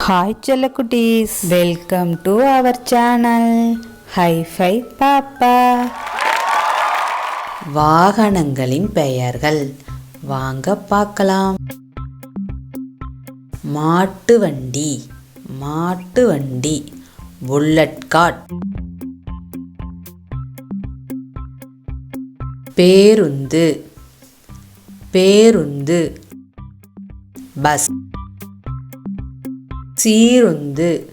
Hi Chellakutties, welcome to our channel Hi-Fi Papa. வாகனங்களின் பெயர்கள் வாங்க பார்க்கலாம். மாட்டு வண்டி, மாட்டு வண்டி, புல்லட் கார்ட். பேருந்து, பேருந்து, பஸ். சீருந்து,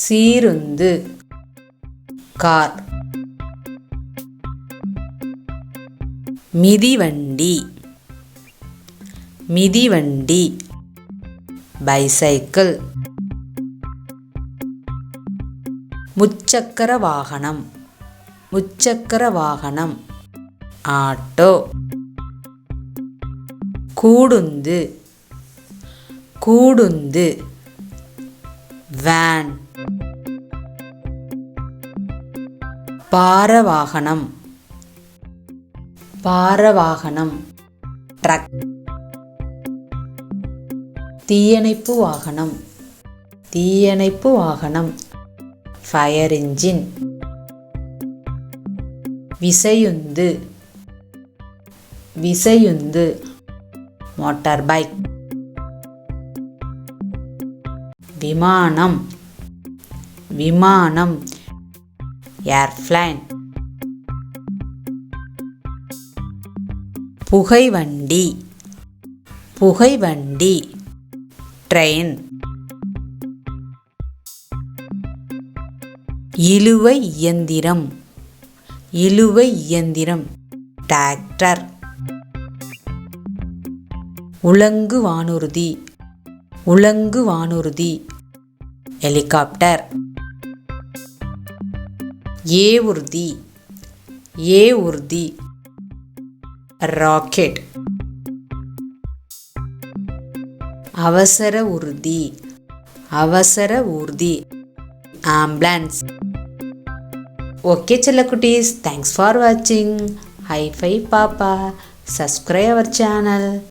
சீருந்து, கார். மிதிவண்டி, மிதிவண்டி, பைசைக்கிள். முச்சக்கர வாகனம், முச்சக்கர வாகனம், ஆட்டோ. கூடுந்து, கூடுந்து, வேன். பாரவாகனம், பாரவாகனம், ட்ரக். தீயணைப்பு வாகனம், தீயணைப்பு வாகனம், ஃபயர் இன்ஜின். விசையுந்து, விசையுந்து, மோட்டார் பைக். விமானம், விமானம், ஏர்ப்ளைன். புகைவண்டி, புகைவண்டி, ட்ரெயின். இழுவை இயந்திரம், இழுவை இயந்திரம், டிராக்டர். உலங்கு வானூர்தி, உலங்கு வானூர்தி, ஹெலிகாப்டர். ஏவூர்தி, ஏவூர்தி, ராக்கெட். அவசர ஊர்தி, அவசர ஊர்தி, ஆம்புலன்ஸ். ஓகே செல்லக்குட்டீஸ், தேங்க்ஸ் ஃபார் வாட்சிங். Hi-Fi Papa. Subscribe our channel.